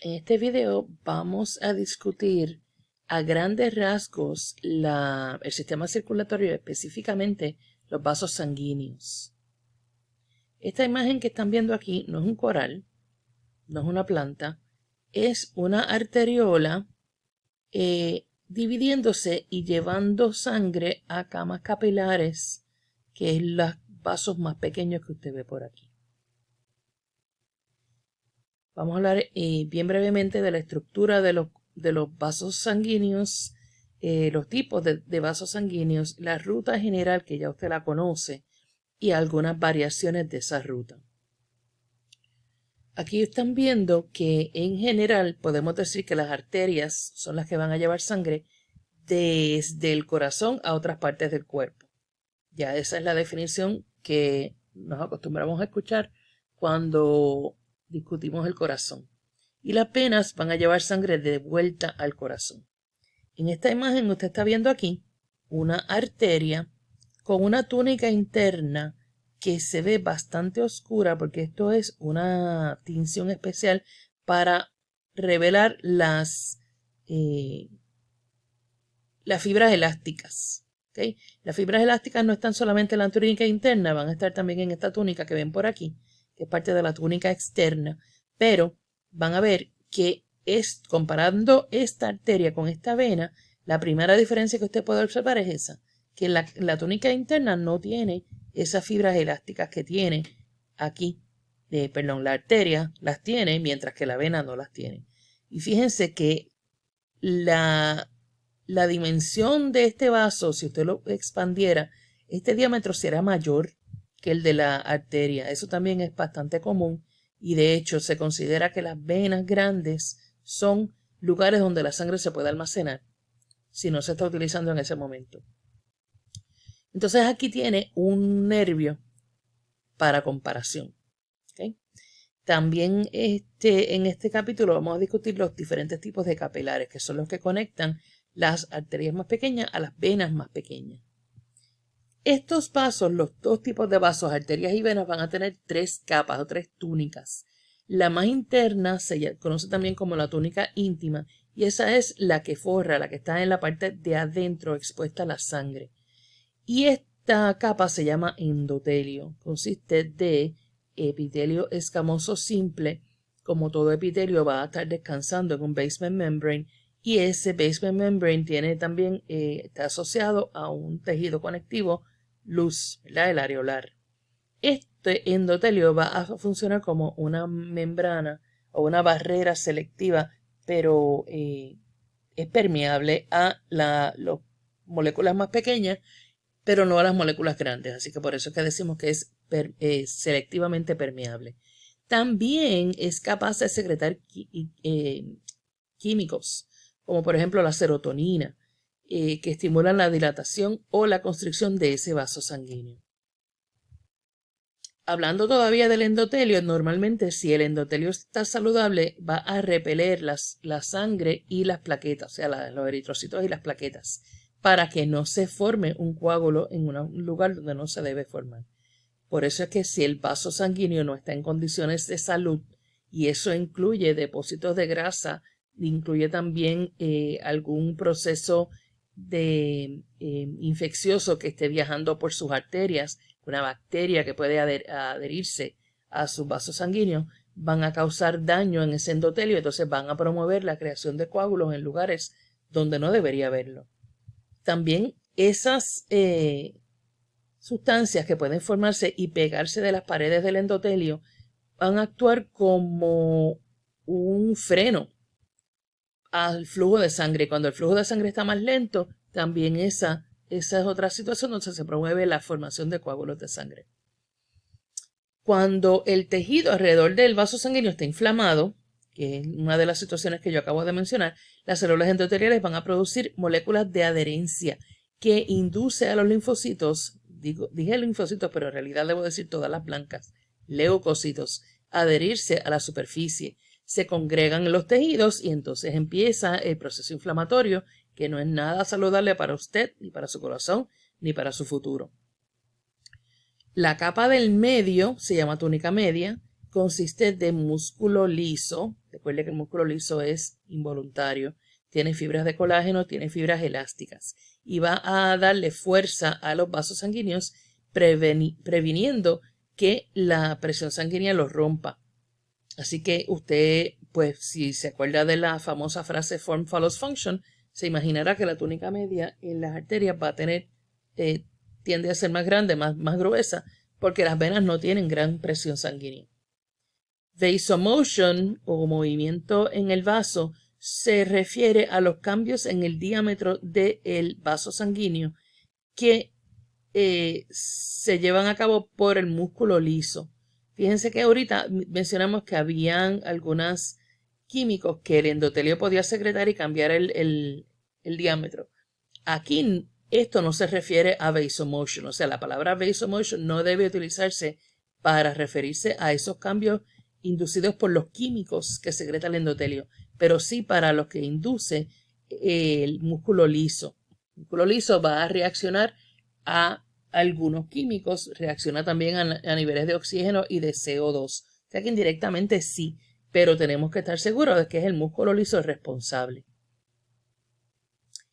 En este video vamos a discutir a grandes rasgos el sistema circulatorio, específicamente los vasos sanguíneos. Esta imagen que están viendo aquí no es un coral, no es una planta, es una arteriola dividiéndose y llevando sangre a camas capilares, que es los vasos más pequeños que usted ve por aquí. Vamos a hablar bien brevemente de la estructura de los vasos sanguíneos, los tipos de vasos sanguíneos, la ruta general que ya usted la conoce y algunas variaciones de esa ruta. Aquí están viendo que en general podemos decir que las arterias son las que van a llevar sangre desde el corazón a otras partes del cuerpo. Ya esa es la definición que nos acostumbramos a escuchar cuando discutimos el corazón. Y las venas van a llevar sangre de vuelta al corazón. En esta imagen usted está viendo aquí una arteria con una túnica interna que se ve bastante oscura porque esto es una tinción especial para revelar las fibras elásticas. ¿Okay? Las fibras elásticas no están solamente en la túnica interna, van a estar también en esta túnica que ven por aquí, que es parte de la túnica externa, pero van a ver que comparando esta arteria con esta vena, la primera diferencia que usted puede observar es esa, que la túnica interna no tiene esas fibras elásticas que tiene aquí, la arteria las tiene, mientras que la vena no las tiene. Y fíjense que la dimensión de este vaso, si usted lo expandiera, este diámetro será mayor que el de la arteria. Eso también es bastante común y de hecho se considera que las venas grandes son lugares donde la sangre se puede almacenar si no se está utilizando en ese momento. Entonces aquí tiene un nervio para comparación. ¿Okay? También en este capítulo vamos a discutir los diferentes tipos de capilares, que son los que conectan las arterias más pequeñas a las venas más pequeñas. Estos vasos, los dos tipos de vasos, arterias y venas, van a tener tres capas o tres túnicas. La más interna se conoce también como la túnica íntima y esa es la que forra, la que está en la parte de adentro expuesta a la sangre. Y esta capa se llama endotelio. Consiste de epitelio escamoso simple. Como todo epitelio va a estar descansando en un basement membrane y ese basement membrane tiene también, está asociado a un tejido conectivo luz, ¿verdad? El areolar. Este endotelio va a funcionar como una membrana o una barrera selectiva, pero es permeable a las moléculas más pequeñas, pero no a las moléculas grandes. Así que por eso es que decimos que es selectivamente permeable. También es capaz de secretar químicos, como por ejemplo la serotonina, que estimulan la dilatación o la constricción de ese vaso sanguíneo. Hablando todavía del endotelio, normalmente si el endotelio está saludable va a repeler la sangre y las plaquetas, o sea, los eritrocitos y las plaquetas, para que no se forme un coágulo en un lugar donde no se debe formar. Por eso es que si el vaso sanguíneo no está en condiciones de salud, y eso incluye depósitos de grasa, incluye también algún proceso de infeccioso que esté viajando por sus arterias, una bacteria que puede adherirse a sus vasos sanguíneos, van a causar daño en ese endotelio, entonces van a promover la creación de coágulos en lugares donde no debería haberlo. También esas sustancias que pueden formarse y pegarse de las paredes del endotelio van a actuar como un freno al flujo de sangre. Cuando el flujo de sangre está más lento, también esa es otra situación donde se promueve la formación de coágulos de sangre. Cuando el tejido alrededor del vaso sanguíneo está inflamado, que es una de las situaciones que yo acabo de mencionar, las células endoteliales van a producir moléculas de adherencia que induce a los linfocitos, dije linfocitos, pero en realidad debo decir todas las blancas, leucocitos, a adherirse a la superficie. Se congregan en los tejidos y entonces empieza el proceso inflamatorio que no es nada saludable para usted, ni para su corazón, ni para su futuro. La capa del medio se llama túnica media consiste de músculo liso. Recuerde que el músculo liso es involuntario. Tiene fibras de colágeno, tiene fibras elásticas. Y va a darle fuerza a los vasos sanguíneos previniendo que la presión sanguínea los rompa. Así que usted, pues si se acuerda de la famosa frase form follows function, se imaginará que la túnica media en las arterias va a tener, tiende a ser más grande, más gruesa, porque las venas no tienen gran presión sanguínea. Vasomotion o movimiento en el vaso se refiere a los cambios en el diámetro del vaso sanguíneo que se llevan a cabo por el músculo liso. Fíjense que ahorita mencionamos que habían algunos químicos que el endotelio podía secretar y cambiar el diámetro. Aquí esto no se refiere a vasomotion, o sea, la palabra vasomotion no debe utilizarse para referirse a esos cambios inducidos por los químicos que secreta el endotelio, pero sí para los que induce el músculo liso. El músculo liso va a reaccionar a algunos químicos, reacciona también a niveles de oxígeno y de CO2. O sea que indirectamente sí, pero tenemos que estar seguros de que es el músculo liso el responsable.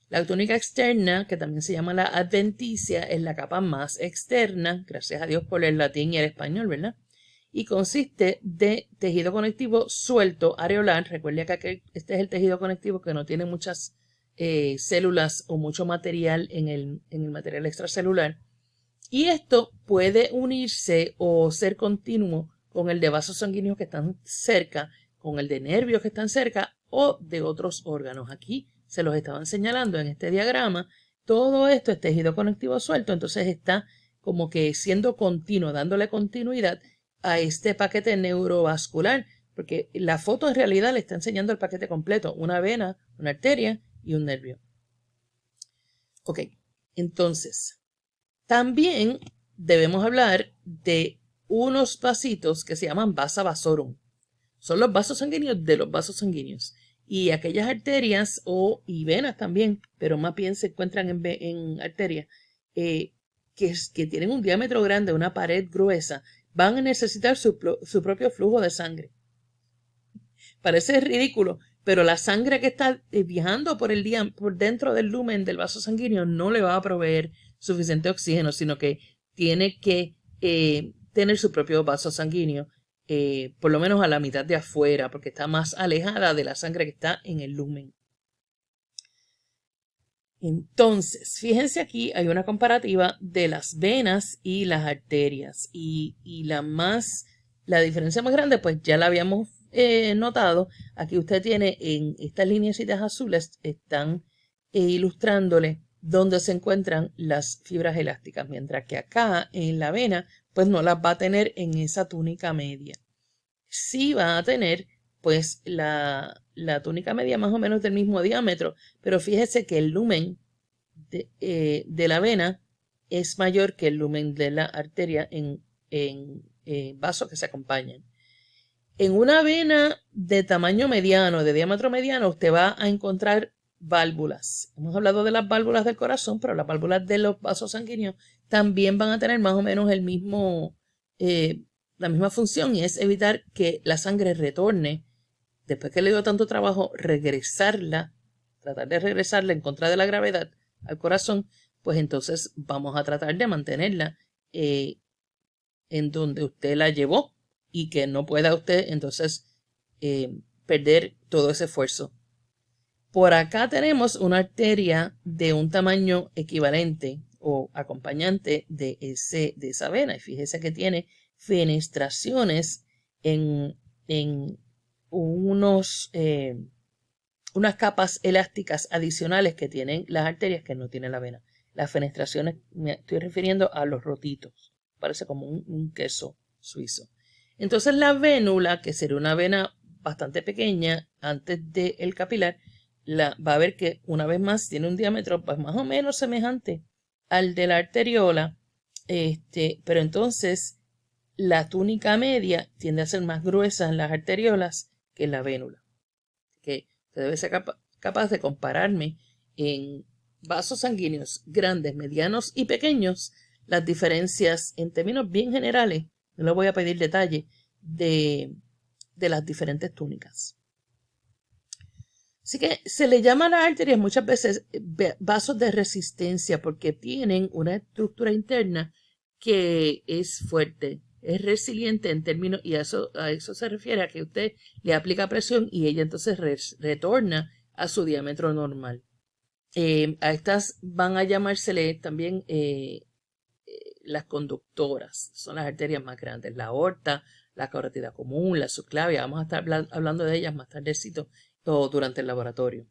La túnica externa, que también se llama la adventicia, es la capa más externa, gracias a Dios por el latín y el español, ¿verdad? Y consiste de tejido conectivo suelto areolar. Recuerde que este es el tejido conectivo que no tiene muchas células o mucho material en el material extracelular. Y esto puede unirse o ser continuo con el de vasos sanguíneos que están cerca, con el de nervios que están cerca o de otros órganos. Aquí se los estaban señalando en este diagrama. Todo esto es tejido conectivo suelto, entonces está como que siendo continuo, dándole continuidad a este paquete neurovascular, porque la foto en realidad le está enseñando el paquete completo, una vena, una arteria y un nervio. Ok, entonces, también debemos hablar de unos vasitos que se llaman vasa vasorum. Son los vasos sanguíneos de los vasos sanguíneos. Y aquellas arterias y venas también, pero más bien se encuentran en arterias, que tienen un diámetro grande, una pared gruesa, van a necesitar su propio flujo de sangre. Parece ridículo, pero la sangre que está viajando por dentro del lumen del vaso sanguíneo no le va a proveer suficiente oxígeno, sino que tiene que tener su propio vaso sanguíneo, por lo menos a la mitad de afuera, porque está más alejada de la sangre que está en el lumen. Entonces, fíjense aquí, hay una comparativa de las venas y las arterias. Y la diferencia más grande, pues ya la habíamos notado. Aquí usted tiene en estas lineecitas azules, están ilustrándole dónde se encuentran las fibras elásticas, mientras que acá en la vena, pues no las va a tener en esa túnica media. Sí va a tener, pues, la túnica media más o menos del mismo diámetro, pero fíjese que el lumen de la vena es mayor que el lumen de la arteria en vasos que se acompañan. En una vena de tamaño mediano, de diámetro mediano, usted va a encontrar válvulas. Hemos hablado de las válvulas del corazón, pero las válvulas de los vasos sanguíneos también van a tener más o menos la misma función, y es evitar que la sangre retorne, después que le dio tanto trabajo, tratar de regresarla en contra de la gravedad al corazón, pues entonces vamos a tratar de mantenerla en donde usted la llevó y que no pueda usted entonces perder todo ese esfuerzo. Por acá tenemos una arteria de un tamaño equivalente o acompañante de esa vena, y fíjese que tiene fenestraciones en unas capas elásticas adicionales que tienen las arterias que no tiene la vena. Las fenestraciones, me estoy refiriendo a los rotitos, parece como un queso suizo. Entonces la vénula, que sería una vena bastante pequeña antes del capilar, va a ver que una vez más tiene un diámetro pues más o menos semejante al de la arteriola, pero entonces la túnica media tiende a ser más gruesa en las arteriolas que en la vénula. Que usted debe ser capaz de compararme en vasos sanguíneos grandes, medianos y pequeños, las diferencias en términos bien generales, no le voy a pedir detalle, de las diferentes túnicas. Así que se le llama a las arterias muchas veces vasos de resistencia porque tienen una estructura interna que es fuerte, es resiliente en términos, y a eso se refiere a que usted le aplica presión y ella entonces retorna a su diámetro normal. A estas van a llamársele también las conductoras, son las arterias más grandes, la aorta, la carótida común, la subclavia, vamos a estar hablando de ellas más tardecito o durante el laboratorio.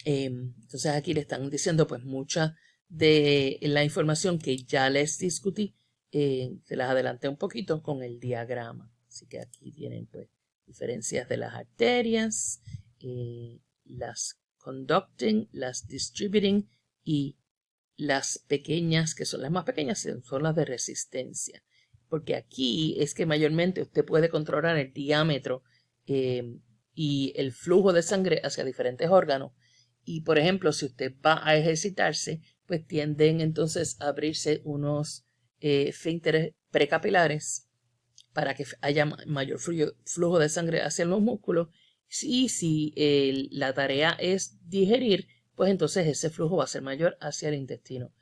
Entonces aquí le están diciendo pues mucha de la información que ya les discutí, se las adelanté un poquito con el diagrama. Así que aquí tienen pues diferencias de las arterias, las conducting, las distributing y las pequeñas, que son las más pequeñas, son las de resistencia. Porque aquí es que mayormente usted puede controlar el diámetro y el flujo de sangre hacia diferentes órganos. Y por ejemplo, si usted va a ejercitarse, pues tienden entonces a abrirse unos esfínteres precapilares para que haya mayor flujo de sangre hacia los músculos. Y si la tarea es digerir, pues entonces ese flujo va a ser mayor hacia el intestino.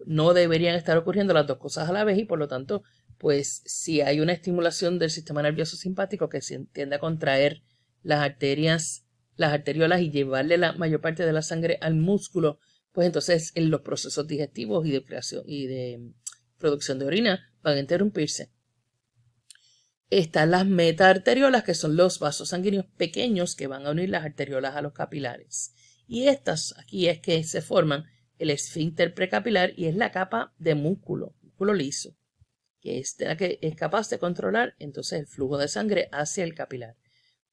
No deberían estar ocurriendo las dos cosas a la vez y por lo tanto, pues si hay una estimulación del sistema nervioso simpático que tiende a contraer las arteriolas y llevarle la mayor parte de la sangre al músculo, pues entonces en los procesos digestivos y de creación y de producción de orina van a interrumpirse. Están las metaarteriolas, que son los vasos sanguíneos pequeños que van a unir las arteriolas a los capilares. Y estas aquí es que se forman el esfínter precapilar y es la capa de músculo liso, que es la que es capaz de controlar entonces el flujo de sangre hacia el capilar.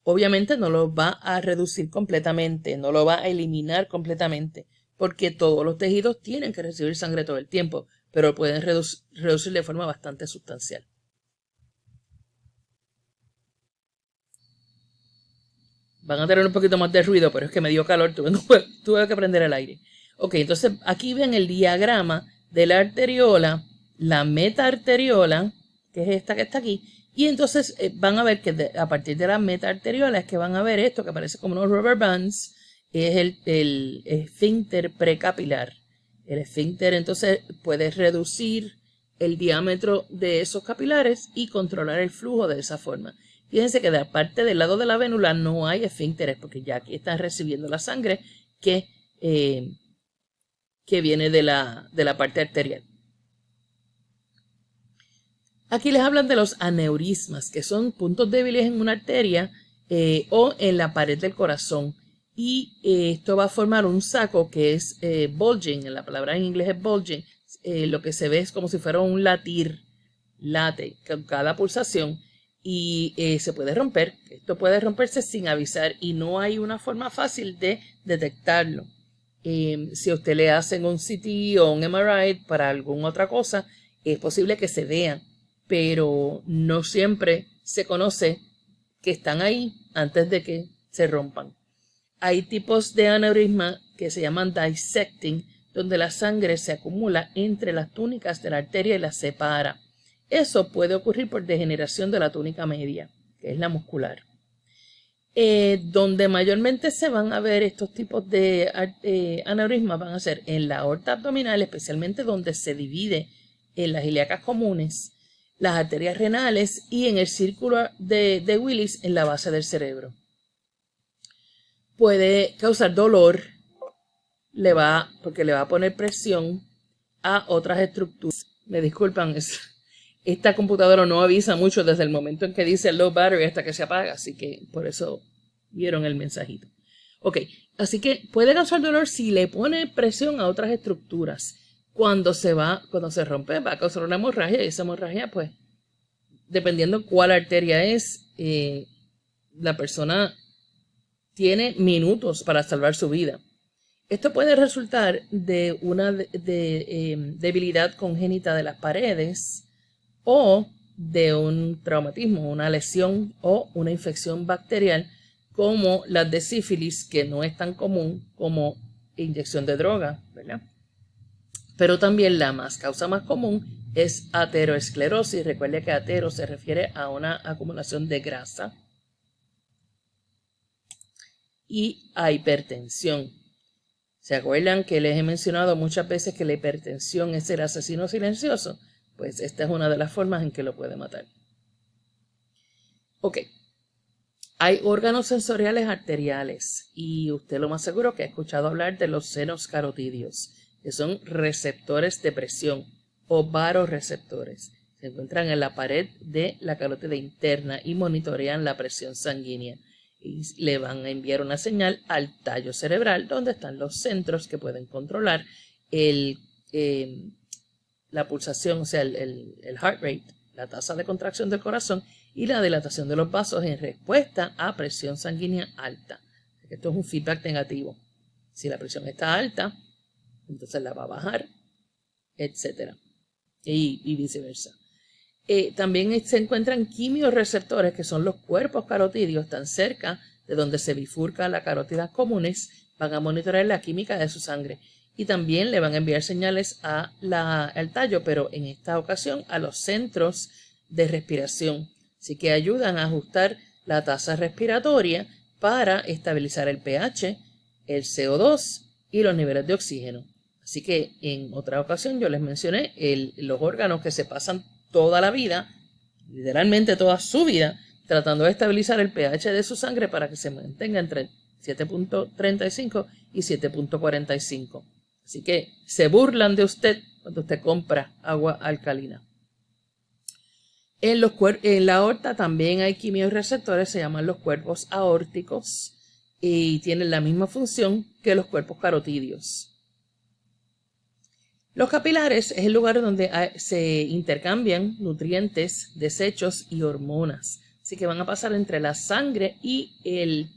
Obviamente no lo va a reducir completamente, no lo va a eliminar completamente, porque todos los tejidos tienen que recibir sangre todo el tiempo, pero pueden reducir de forma bastante sustancial. Van a tener un poquito más de ruido, pero es que me dio calor, tuve que prender el aire. Ok, entonces aquí ven el diagrama de la arteriola, la metaarteriola, que es esta que está aquí, y entonces van a ver que a partir de la metaarteriola es que van a ver esto que parece como unos rubber bands, es el esfínter precapilar. El esfínter entonces puede reducir el diámetro de esos capilares y controlar el flujo de esa forma. Fíjense que de la parte del lado de la vénula no hay esfínteres porque ya aquí están recibiendo la sangre que viene de la parte arterial. Aquí les hablan de los aneurismas, que son puntos débiles en una arteria o en la pared del corazón. Y esto va a formar un saco que es bulging, la palabra en inglés es bulging. Lo que se ve es como si fuera un late con cada pulsación y se puede romper. Esto puede romperse sin avisar y no hay una forma fácil de detectarlo. Si a usted le hacen un CT o un MRI para alguna otra cosa, es posible que se vean, pero no siempre se conoce que están ahí antes de que se rompan. Hay tipos de aneurisma que se llaman dissecting, donde la sangre se acumula entre las túnicas de la arteria y las separa. Eso puede ocurrir por degeneración de la túnica media, que es la muscular. Donde mayormente se van a ver estos tipos de aneurismas van a ser en la aorta abdominal, especialmente donde se divide en las ilíacas comunes, las arterias renales y en el círculo de Willis en la base del cerebro. Puede causar dolor, porque le va a poner presión a otras estructuras. Me disculpan, esta computadora no avisa mucho desde el momento en que dice low battery hasta que se apaga, así que por eso vieron el mensajito. Ok, así que puede causar dolor si le pone presión a otras estructuras. Cuando se rompe, va a causar una hemorragia y esa hemorragia, pues, dependiendo cuál arteria es, la persona tiene minutos para salvar su vida. Esto puede resultar de una debilidad congénita de las paredes o de un traumatismo, una lesión o una infección bacterial como las de sífilis, que no es tan común como inyección de droga, ¿verdad? Pero también causa más común es ateroesclerosis. Recuerde que atero se refiere a una acumulación de grasa. Y a hipertensión. ¿Se acuerdan que les he mencionado muchas veces que la hipertensión es el asesino silencioso? Pues esta es una de las formas en que lo puede matar. Ok. Hay órganos sensoriales arteriales y usted lo más seguro que ha escuchado hablar de los senos carotídeos, que son receptores de presión o varoreceptores. Se encuentran en la pared de la carótida interna y monitorean la presión sanguínea. Y le van a enviar una señal al tallo cerebral donde están los centros que pueden controlar la pulsación, o sea, el heart rate, la tasa de contracción del corazón y la dilatación de los vasos en respuesta a presión sanguínea alta. Esto es un feedback negativo. Si la presión está alta, entonces la va a bajar, etc. Y viceversa. También se encuentran quimiorreceptores, que son los cuerpos carotídeos tan cerca de donde se bifurcan las carótidas comunes, van a monitorear la química de su sangre y también le van a enviar señales al tallo, pero en esta ocasión a los centros de respiración. Así que ayudan a ajustar la tasa respiratoria para estabilizar el pH, el CO2 y los niveles de oxígeno. Así que en otra ocasión yo les mencioné los órganos que se pasan toda la vida, literalmente toda su vida, tratando de estabilizar el pH de su sangre para que se mantenga entre 7.35 y 7.45. Así que se burlan de usted cuando usted compra agua alcalina. En la aorta también hay quimiorreceptores, se llaman los cuerpos aórticos y tienen la misma función que los cuerpos carotídeos. Los capilares es el lugar donde se intercambian nutrientes, desechos y hormonas. Así que van a pasar entre la sangre y el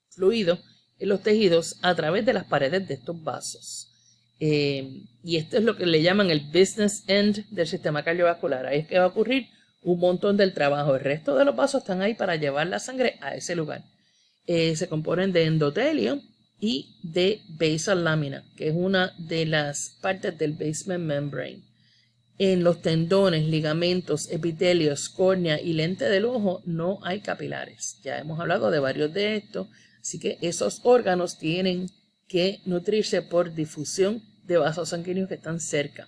fluido en los tejidos a través de las paredes de estos vasos. Y esto es lo que le llaman el business end del sistema cardiovascular. Ahí es que va a ocurrir un montón del trabajo. El resto de los vasos están ahí para llevar la sangre a ese lugar. Se componen de endotelio y de basal lamina, que es una de las partes del basement membrane. En los tendones, ligamentos, epitelios, córnea y lente del ojo no hay capilares. Ya hemos hablado de varios de estos, así que esos órganos tienen que nutrirse por difusión de vasos sanguíneos que están cerca.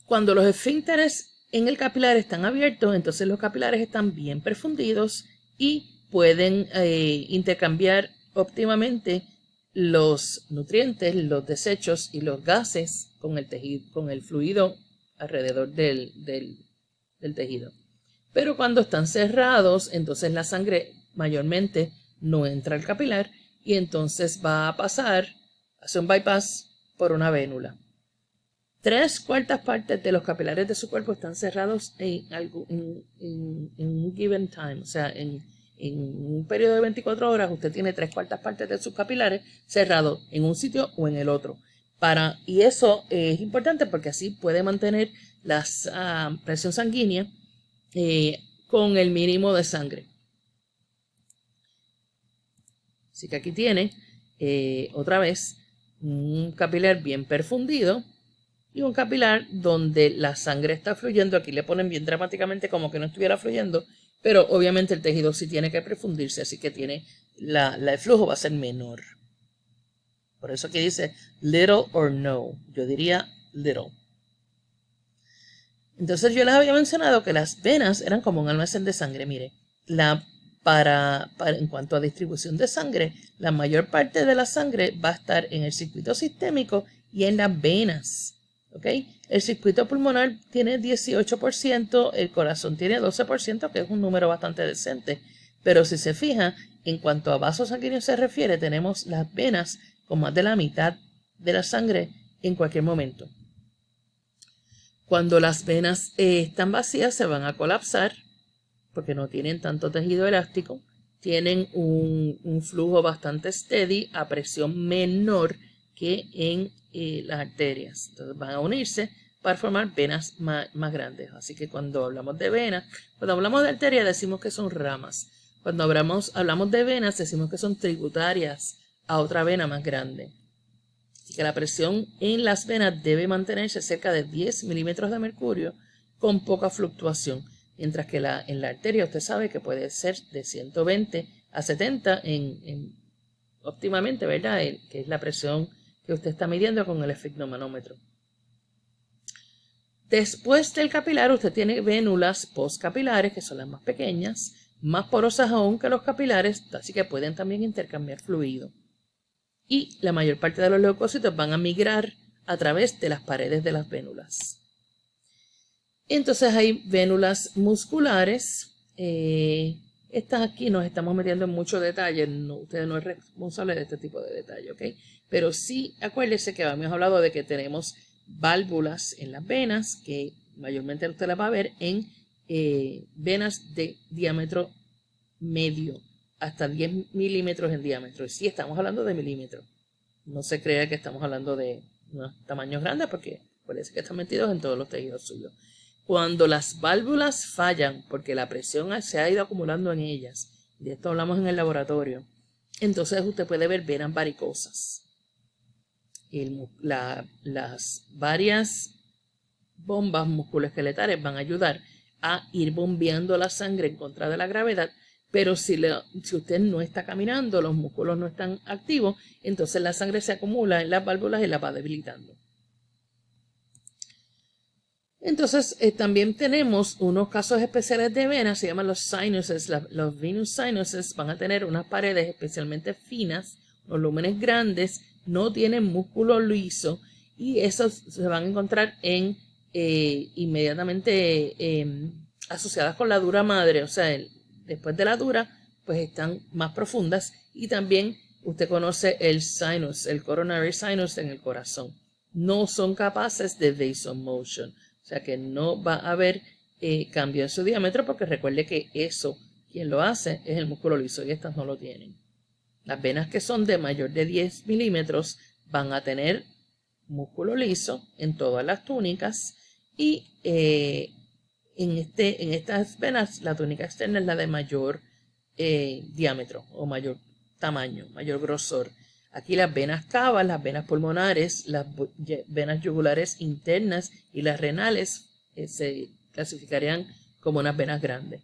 Cuando los esfínteres en el capilar están abiertos, entonces los capilares están bien perfundidos y pueden intercambiar óptimamente los nutrientes, los desechos y los gases con el tejido, con el fluido alrededor del tejido. Pero cuando están cerrados, entonces la sangre mayormente no entra al capilar y entonces va a pasar, hace un bypass por una vénula. 3/4 partes de los capilares de su cuerpo están cerrados en un given time, o sea, en un periodo de 24 horas usted tiene 3/4 partes de sus capilares cerrados en un sitio o en el otro. Y eso es importante porque así puede mantener la presión sanguínea con el mínimo de sangre. Así que aquí tiene otra vez un capilar bien perfundido y un capilar donde la sangre está fluyendo. Aquí le ponen bien dramáticamente como que no estuviera fluyendo, pero obviamente el tejido sí tiene que perfundirse, así que tiene el flujo va a ser menor. Por eso aquí dice little or no. Yo diría little. Entonces yo les había mencionado que las venas eran como un almacén de sangre. Mire, en cuanto a distribución de sangre, la mayor parte de la sangre va a estar en el circuito sistémico y en las venas. ¿Okay? El circuito pulmonar tiene 18%, el corazón tiene 12%, que es un número bastante decente. Pero si se fija, en cuanto a vasos sanguíneos se refiere, tenemos las venas con más de la mitad de la sangre en cualquier momento. Cuando las venas están vacías, se van a colapsar porque no tienen tanto tejido elástico, tienen un flujo bastante steady a presión menor que en las arterias. Entonces van a unirse para formar venas más grandes. Así que cuando hablamos de venas, cuando hablamos de arterias decimos que son ramas. Cuando hablamos de venas decimos que son tributarias a otra vena más grande. Así que la presión en las venas debe mantenerse cerca de 10 milímetros de mercurio con poca fluctuación, mientras que en la arteria usted sabe que puede ser de 120 a 70 óptimamente, ¿verdad? Que es la presión que usted está midiendo con el esfigmomanómetro. Después del capilar usted tiene vénulas postcapilares, que son las más pequeñas, más porosas aún que los capilares, así que pueden también intercambiar fluido. Y la mayor parte de los leucocitos van a migrar a través de las paredes de las vénulas. Entonces hay vénulas musculares. Estas aquí nos estamos metiendo en mucho detalle. Usted no es responsable de este tipo de detalle, ¿ok? Pero sí, acuérdese que habíamos hablado de que tenemos válvulas en las venas, que mayormente usted las va a ver en venas de diámetro medio, hasta 10 milímetros en diámetro. Y sí, estamos hablando de milímetros. No se crea que estamos hablando de unos tamaños grandes, porque parece que están metidos en todos los tejidos suyos. Cuando las válvulas fallan, porque la presión se ha ido acumulando en ellas, de esto hablamos en el laboratorio, entonces usted puede ver venas varicosas. Las varias bombas musculoesqueletales van a ayudar a ir bombeando la sangre en contra de la gravedad, pero si usted no está caminando, los músculos no están activos, entonces la sangre se acumula en las válvulas y las va debilitando. Entonces también tenemos unos casos especiales de venas, se llaman los sinuses. Los venous sinuses van a tener unas paredes especialmente finas, los lúmenes grandes, no tienen músculo liso y esos se van a encontrar inmediatamente asociadas con la dura madre, o sea, después de la dura, pues están más profundas. Y también usted conoce el sinus, el coronary sinus en el corazón. No son capaces de vasomotion. O sea que no va a haber cambio en su diámetro, porque recuerde que eso, quien lo hace, es el músculo liso y estas no lo tienen. Las venas que son de mayor de 10 milímetros van a tener músculo liso en todas las túnicas y en estas venas la túnica externa es la de mayor diámetro o mayor tamaño, mayor grosor. Aquí las venas cavas, las venas pulmonares, las venas yugulares internas y las renales se clasificarían como unas venas grandes.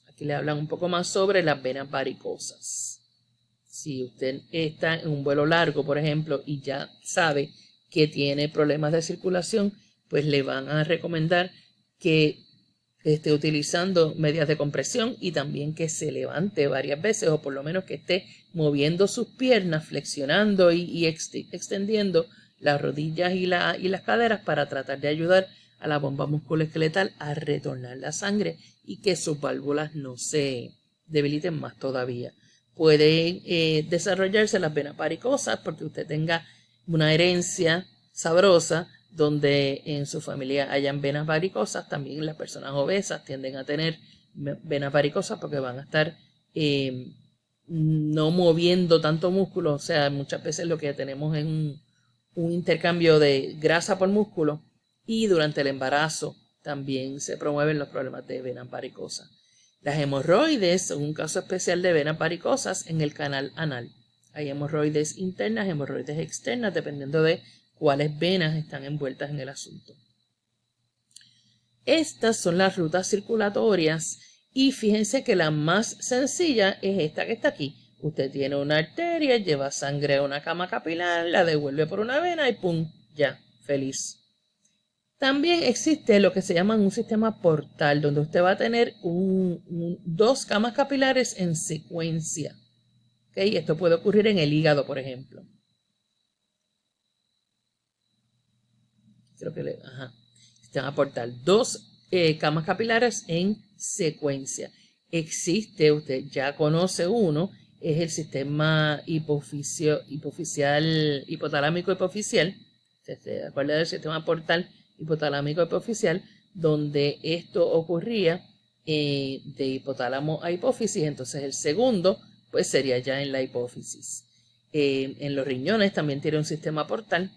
Aquí le hablan un poco más sobre las venas varicosas. Si usted está en un vuelo largo, por ejemplo, y ya sabe que tiene problemas de circulación, pues le van a recomendar que esté utilizando medias de compresión y también que se levante varias veces, o por lo menos que esté moviendo sus piernas, flexionando y extendiendo las rodillas y las caderas para tratar de ayudar a la bomba musculoesqueletal a retornar la sangre y que sus válvulas no se debiliten más todavía. Pueden desarrollarse las venas varicosas porque usted tenga una herencia sabrosa donde en su familia hayan venas varicosas. También las personas obesas tienden a tener venas varicosas porque van a estar no moviendo tanto músculo. O sea, muchas veces lo que tenemos es un intercambio de grasa por músculo, y durante el embarazo también se promueven los problemas de venas varicosas. Las hemorroides son un caso especial de venas varicosas en el canal anal. Hay hemorroides internas, hemorroides externas, dependiendo de cuáles venas están envueltas en el asunto. Estas son las rutas circulatorias y fíjense que la más sencilla es esta que está aquí. Usted tiene una arteria, lleva sangre a una cama capilar, la devuelve por una vena y ¡pum! Ya, feliz. También existe lo que se llama un sistema portal, donde usted va a tener dos camas capilares en secuencia. ¿Okay? Esto puede ocurrir en el hígado, por ejemplo. Creo que sistema portal. Dos camas capilares en secuencia. Existe, usted ya conoce uno, es el sistema hipotalámico hipoficial. ¿Se acuerda del sistema portal hipotalámico hipoficial? Donde esto ocurría de hipotálamo a hipófisis. Entonces el segundo pues sería ya en la hipófisis. En los riñones también tiene un sistema portal,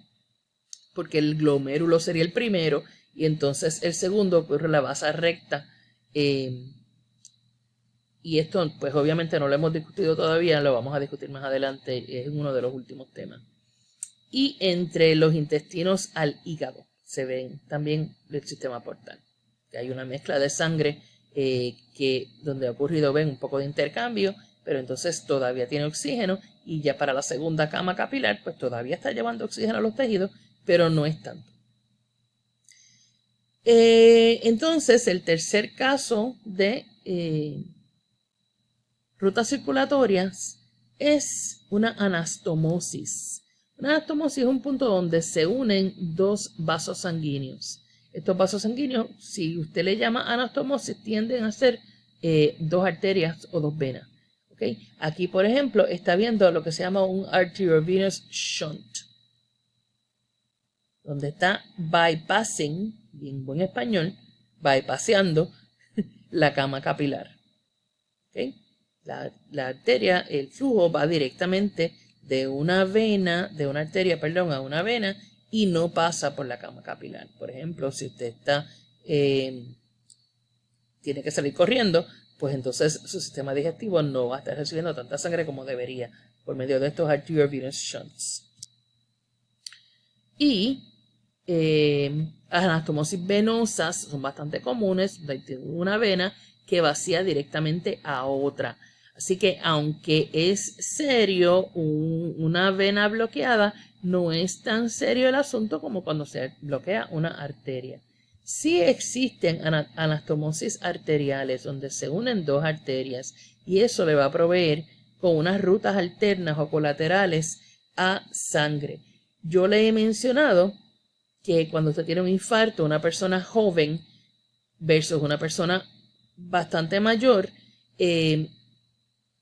porque el glomérulo sería el primero y entonces el segundo ocurre la vasa recta Y esto, pues obviamente no lo hemos discutido todavía, lo vamos a discutir más adelante, es uno de los últimos temas. Y entre los intestinos al hígado se ven también el sistema portal. Que hay una mezcla de sangre donde ha ocurrido, ven, un poco de intercambio, pero entonces todavía tiene oxígeno y ya para la segunda cama capilar, pues todavía está llevando oxígeno a los tejidos, pero no es tanto. Entonces, el tercer caso de rutas circulatorias es una anastomosis. Una anastomosis es un punto donde se unen dos vasos sanguíneos. Estos vasos sanguíneos, si usted le llama anastomosis, tienden a ser dos arterias o dos venas. ¿Okay? Aquí, por ejemplo, está viendo lo que se llama un arteriovenous shunt, donde está bypassing, bien buen español, bypasseando la cama capilar. ¿Okay? La arteria, el flujo va directamente de una arteria, a una vena y no pasa por la cama capilar. Por ejemplo, si usted tiene que salir corriendo, pues entonces su sistema digestivo no va a estar recibiendo tanta sangre como debería por medio de estos arteriovenous shunts. Y las anastomosis venosas son bastante comunes, una vena que vacía directamente a otra. Así que aunque es serio una vena bloqueada, no es tan serio el asunto como cuando se bloquea una arteria. Sí existen anastomosis arteriales donde se unen dos arterias y eso le va a proveer con unas rutas alternas o colaterales a sangre. Yo le he mencionado que cuando usted tiene un infarto, una persona joven versus una persona bastante mayor,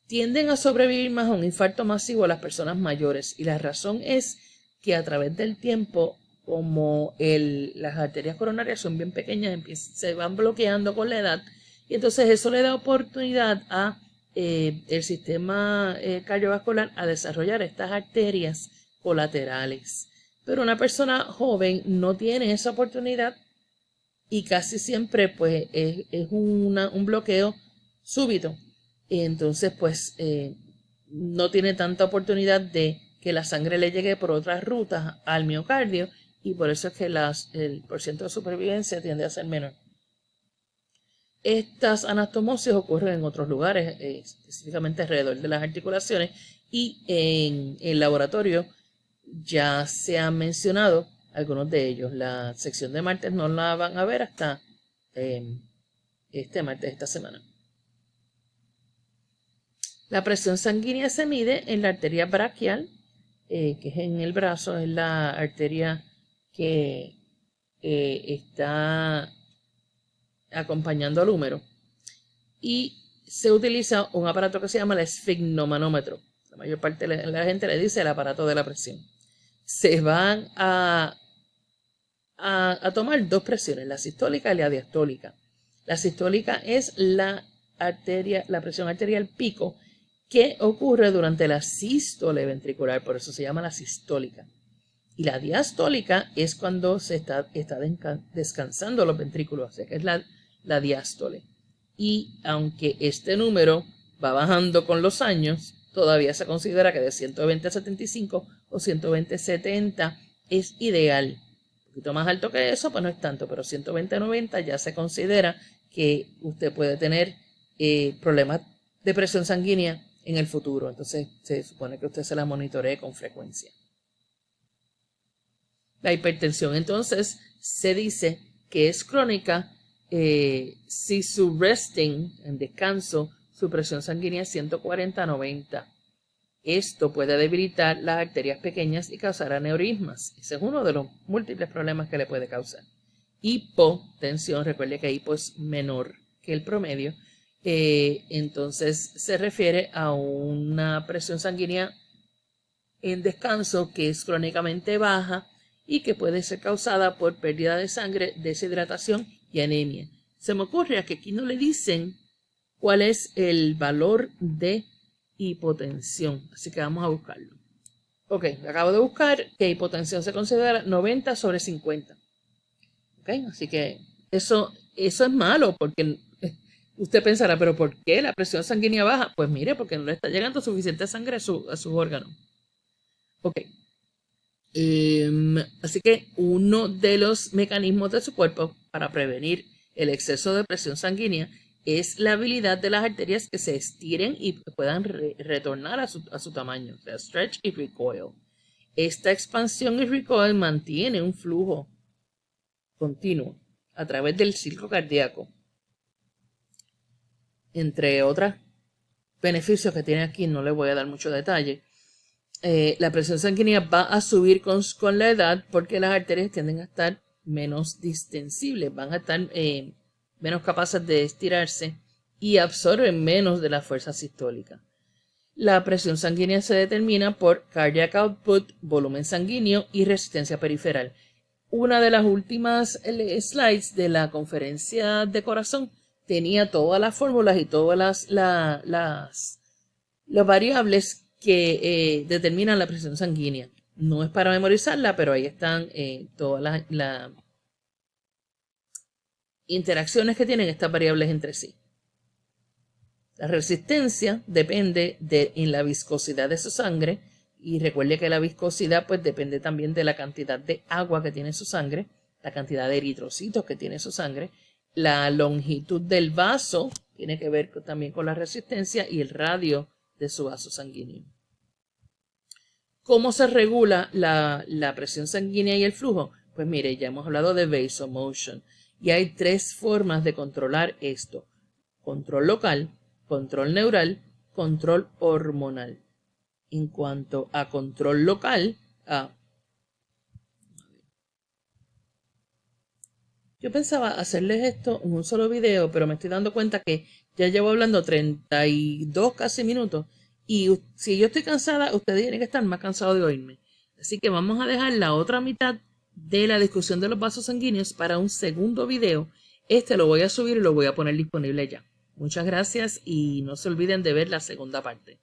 tienden a sobrevivir más a un infarto masivo a las personas mayores. Y la razón es que a través del tiempo, como las arterias coronarias son bien pequeñas, se van bloqueando con la edad. Y entonces eso le da oportunidad a el sistema cardiovascular a desarrollar estas arterias colaterales. Pero una persona joven no tiene esa oportunidad y casi siempre pues es un bloqueo súbito. Entonces pues no tiene tanta oportunidad de que la sangre le llegue por otras rutas al miocardio y por eso es que el porcentaje de supervivencia tiende a ser menor. Estas anastomosis ocurren en otros lugares, específicamente alrededor de las articulaciones y en el laboratorio ya se han mencionado algunos de ellos. La sección de martes no la van a ver hasta este martes, esta semana. La presión sanguínea se mide en la arteria braquial, que es en el brazo, es la arteria que está acompañando al húmero. Y se utiliza un aparato que se llama el esfigmomanómetro. La mayor parte de la gente le dice el aparato de la presión. Se van a tomar dos presiones, la sistólica y la diastólica. La sistólica es la presión arterial pico que ocurre durante la sístole ventricular, por eso se llama la sistólica. Y la diastólica es cuando se está descansando los ventrículos, o sea que es la diástole. Y aunque este número va bajando con los años, todavía se considera que de 120 a 75 o 120 a 70 es ideal. Un poquito más alto que eso, pues no es tanto, pero 120 a 90 ya se considera que usted puede tener problemas de presión sanguínea en el futuro. Entonces se supone que usted se la monitoree con frecuencia. La hipertensión entonces se dice que es crónica si su resting, en descanso, su presión sanguínea es 140 a 90. Esto puede debilitar las arterias pequeñas y causar aneurismas. Ese es uno de los múltiples problemas que le puede causar. Hipotensión, recuerde que hipo es menor que el promedio. Entonces se refiere a una presión sanguínea en descanso que es crónicamente baja y que puede ser causada por pérdida de sangre, deshidratación y anemia. Se me ocurre que aquí no le dicen cuál es el valor de hipotensión, así que vamos a buscarlo. Ok, acabo de buscar que hipotensión se considera 90 sobre 50. Ok, así que eso es malo porque Usted pensará, ¿pero por qué la presión sanguínea baja? Pues mire, porque no le está llegando suficiente sangre a sus órganos. Ok. Así que uno de los mecanismos de su cuerpo para prevenir el exceso de presión sanguínea es la habilidad de las arterias que se estiren y puedan retornar a su tamaño, o sea, stretch y recoil. Esta expansión y recoil mantiene un flujo continuo a través del ciclo cardíaco. Entre otros beneficios que tiene aquí, no le voy a dar mucho detalle. La presión sanguínea va a subir con la edad porque las arterias tienden a estar menos distensibles, van a estar menos capaces de estirarse y absorben menos de la fuerza sistólica. La presión sanguínea se determina por cardiac output, volumen sanguíneo y resistencia periferal. Una de las últimas slides de la conferencia de corazón tenía todas las fórmulas y todas las variables que determinan la presión sanguínea. No es para memorizarla, pero ahí están todas las interacciones que tienen estas variables entre sí. La resistencia depende en la viscosidad de su sangre, y recuerde que la viscosidad pues depende también de la cantidad de agua que tiene su sangre, la cantidad de eritrocitos que tiene su sangre, la longitud del vaso tiene que ver también con la resistencia y el radio de su vaso sanguíneo. ¿Cómo se regula la presión sanguínea y el flujo? Pues mire, ya hemos hablado de vasomotion y hay 3 formas de controlar esto: control local, control neural, control hormonal. En cuanto a control local, yo pensaba hacerles esto en un solo video, pero me estoy dando cuenta que ya llevo hablando 32 casi minutos. Y si yo estoy cansada, ustedes tienen que estar más cansados de oírme. Así que vamos a dejar la otra mitad de la discusión de los vasos sanguíneos para un segundo video. Este lo voy a subir y lo voy a poner disponible ya. Muchas gracias y no se olviden de ver la segunda parte.